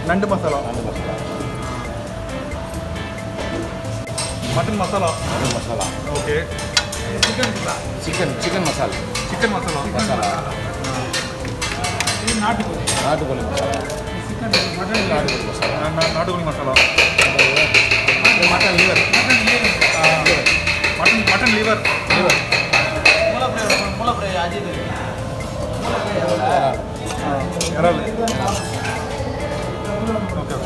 நண்டு masala. Mutton masala. Okay. Chicken masala. Chicken masala. இது நாட்டுக்கோழி மசாலா. சிக்கன் மட்டன் நாட்டுக்கோழி masala. Mutton liver. Mutton liver. இறால். ஓகே.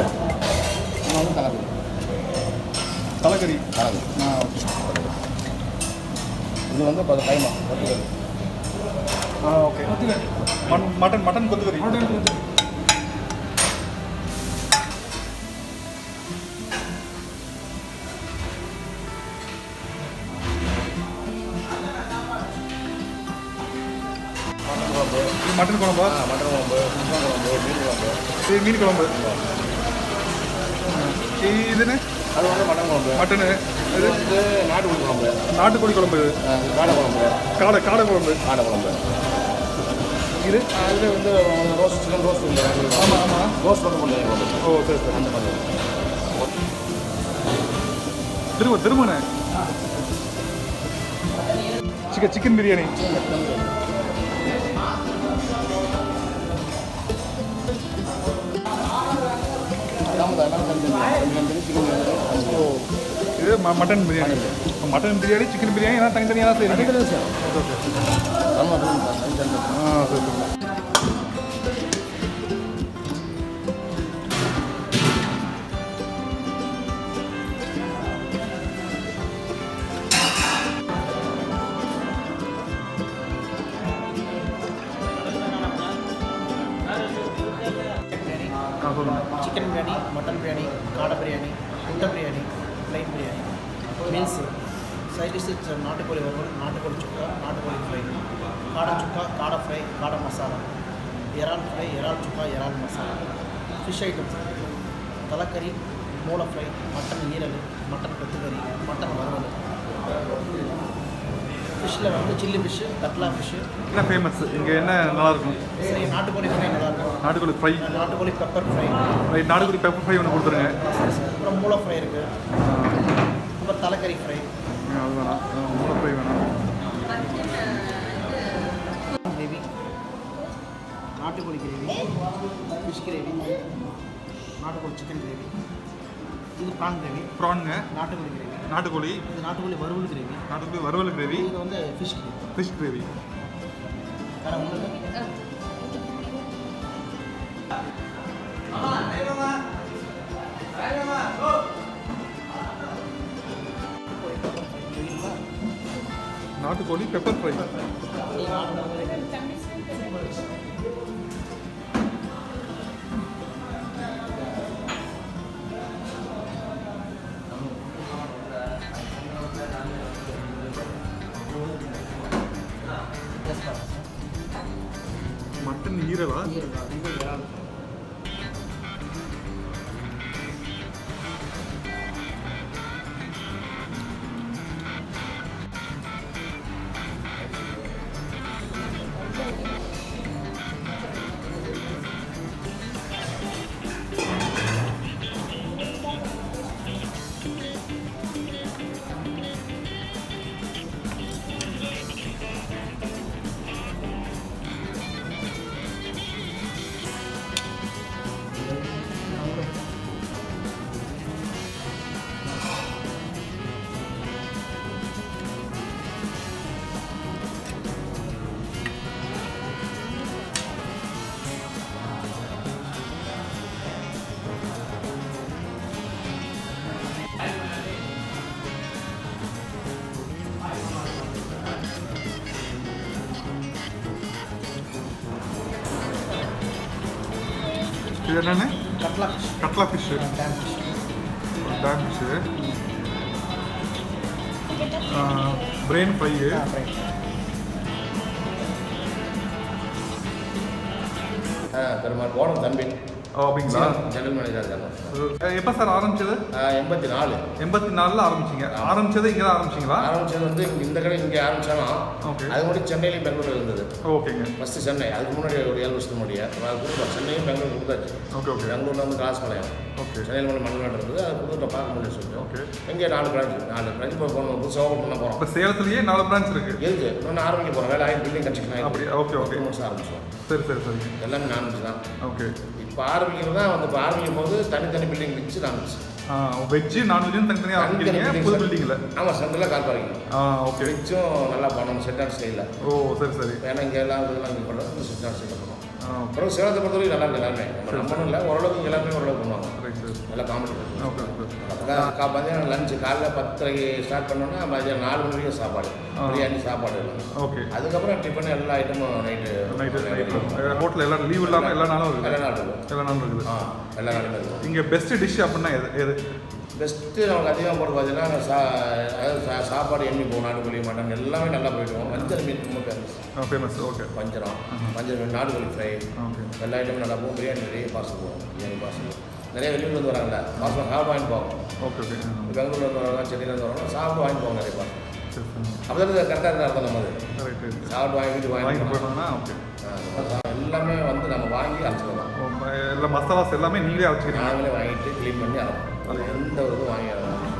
தலைக்கறி. இது வந்து கைமா கொத்துக்கறி. ஓகே. மட்டன் கொத்துக்கறி. மட்டன் குழம்பா? மட்டன் குழம்பு, சிக்கன் குழம்பு, மீன் குழம்பு. இது மீன் குழம்பு. இதுன்னு அது வந்து மட்டன் குழம்பு. மட்டனு. இது வந்து நாட்டுக்கோழி குழம்பு. நாட்டுக்கோழி குழம்பு. காடை குழம்பு. காடை குழம்பு. இது இது வந்து ரோஸ்ட் சிக்கன் ரோஸ்ட் இல்லை. ஆமாம். ரோஸ்ட் மட்டும் பண்ணுறேன். ஓ சரி. அந்த மாதிரி திருமண சிக்கன் பிரியாணி. இது mutton biryani. Mutton biryani, chicken biryani எல்லாம் தனித்தனியாக தான் செய்யுங்க. சரி. चिकन बिरयानी, मटन बिरयानी, काड़ा बिरयानी, मुट्टा biryani, plain biryani, meals side dish नाटुकोळि वरुवल, नाटुकोळि चुक्का, नाटुकोळि फ्राई, काड़ा चुक्का, काड़ा फ्राई, काड़ा मसाला, एराल फ्राई, एराल चुक्का, एराल मसाला, फिश आइटम्स तलकरी, मूला फ्राई, मटन ईरल, मटन कोत्तुकरी, मटन वरुवल, ஃபிஷ்ஷில் வந்து சில்லி ஃபிஷ்ஷு, கட்லா ஃபிஷ்ஷு. என்ன ஃபேமஸ் இங்கே? என்ன நல்லாயிருக்கும்? சரி, நாட்டுக்கோழி ஃப்ரை நல்லாயிருக்கும். நாட்டுக்கோழி ஃப்ரை. நாட்டுக்கோழி பெப்பர் ஃப்ரை. நாட்டுக்கோழி பெப்பர் ஃப்ரை ஒன்று கொடுத்துருங்க. அப்புறம் மூளை ஃப்ரை இருக்குது. அப்புறம் தலைக்கறி ஃப்ரை. அது வேணாம். மூளை ஃப்ரை வேணாம். கிரேவி, நாட்டுக்கோழி கிரேவி, ஃபிஷ் கிரேவி, நாட்டுக்கோழி சிக்கன் கிரேவி. இது ப்ரான் கிரேவி. ப்ரானுங்க. நாட்டுக்கோழி கிரேவி. நாட்டுக்கோழி. இது நாட்டுக்கோழி வறுவல் கிரேவி. நாட்டுக்கோழி வறுவல் கிரேவி. இது வந்து ஃபிஷ் கிரேவி. Fish gravy. வேறு உங்களுக்கு நாட்டுக்கோழி பெப்பர் ஃப்ரை. மட்டன் ஈரலா? இது என்னென்ன? கட்லா ஃபிஷ்ஷு. டேம் ஃபிஷ்ஷு. Brain fry. பெருமாள் போன தம்பி ஓ அப்படிங்களா? ஜெனரல் மேனேஜர் இருக்காங்க. எப்போ சார் ஆரம்பிச்சது? 84. 84 ஆரம்பிச்சிங்க. ஆரம்பிச்சது இங்கே தான் ஆரம்பிச்சிங்களா? ஆரம்பிச்சது வந்து இந்த கடை இங்கே ஆரம்பிச்சாலும் ஓகே. அது முன்னாடி சென்னையிலையும் பெங்களூர் இருந்தது. ஓகேங்க. ஃபஸ்ட்டு சென்னை, அதுக்கு முன்னாடி ஒரு 7 வருஷத்துக்கு முன்னாடி அது கொடுத்தோம். சென்னையும் பெங்களூர் கொடுத்தாச்சு. Okay okay. பெங்களூரில் வந்து கிளாஸ் பாளையம், ஓகே. சென்னையில் வந்து மண்ணாட்டு இருந்தது. அது கொடுத்துட்டோம், பார்க்க முடியும் சொல்லிட்டோம். ஓகே. இங்கே 4 பிரான்ச் இப்போ போகணும், புதுசாக ஓப்பன் பண்ண போகிறோம். இப்போ சேலத்துலேயே 4 பிரான்ச் இருக்குது. இருக்கு, இன்னொன்று ஆரம்பிக்க போகிறோம். வேலை ஆகி பில்டிங் கன்ஸ்ட்ரக்ஷன் அப்படி ஆகி ஓகே ஓகே. ஆரம்பிச்சோம். சரி சரி சரிங்க. எல்லாமே நான்வெஜ் தான். ஓகே. இப்போ ஆரம்பிக்கிறது தான் வந்து இப்போ ஆரம்பிக்கும் போது தனித்தனி பில்டிங் வச்சு நான்வெஜ். வெஜ்ஜு நான்வெஜ்ஜும் தனித்தனியாக ஆரம்பிக்கிறீங்க புது பில்டிங்கில்? ஆமாம், சென்டரில் கார் பார்க்கிங். ஓகே. வெஜ்ஜும் நல்லா பண்ணணும் செட்டான் ஸ்டைலில். ஓ சரி சரி. ஏன்னா இங்கே எல்லாம் இதெல்லாம் இங்கே பண்ணுறது செட்டான் ஸ்டைலில் பண்ணுவோம். அப்புறம் சேலத்தை பொறுத்தவரைக்கும் நல்லா இருக்கு எல்லாருமே. நம்மளும் இல்லை, ஓரளவுக்கு எல்லாருமே ஓரளவுக்கு பண்ணுவாங்க. Right sir. நல்லா காமெடி ஓகே ஓகே. மதியானம் லஞ்சு காலைல 10:30 ஸ்டார்ட் பண்ணோன்னா மதியானம் 4 மணி வரைக்கும் சாப்பாடு, பிரியாணி சாப்பாடு எல்லாம். ஓகே. அதுக்கப்புறம் டிஃபன் எல்லா ஐட்டமும் நைட்டு ஹோட்டலில் எல்லாம் லீவ் இல்லாமல் எல்லா நாளும் இருக்குது? எல்லா நாளும் இருக்கும். எல்லா நாளும் இருக்குது. எல்லா நாளுமே இருக்கும். இங்கே பெஸ்ட்டு டிஷ் அப்படின்னா எது? பெஸ்ட்டு நமக்கு அதிகமாக போட்டு பார்த்தீங்கன்னா அதாவது சாப்பாடு எண்ணி போகும். நாட்டுக்கோழி, மட்டன் எல்லாமே நல்லா போயிடுவோம். வஞ்சரம் மீன் ரொம்ப ஃபேமஸ். ஃபேமஸ். ஓகே. வஞ்சரம் மீன், நாட்டுக்கோழி ஃப்ரை, ஓகே. எல்லா ஐட்டமும் நல்லா போகும். பிரியாணி நிறைய பார்சல் போகும். பிரியாணி பார்சல் நிறைய வெளியூர்லேருந்து வராங்கல்ல, பார்சல் சாப்பிட்டு வாங்கி போவோம். Okay okay. பெங்களூர்லேருந்து வராங்க, சென்னையிலேருந்து வராங்க, சாப்பிட்டு வாங்கி போவோம் நிறைய பார்சல். சரி சரி. அப்போ தான் கரெக்டாக இருந்தால் அர்த்தம் நம்ம ரைட் ரைட். சாப்பிட்டு வாங்கிட்டு வாங்கி போயிட்டோம்னா ஓகே. எல்லாமே வந்து நம்ம வாங்கி அரைச்சிக்கலாம். எல்லா மசாலாஸ் எல்லாமே நீங்களே அரைச்சிக்கிறீங்க? நாங்களே வாங்கிட்டு க்ளீன் பண்ணி அரைப்போம். அது எந்த ஒரு இதுவும் வாங்கி அரைப்போம்.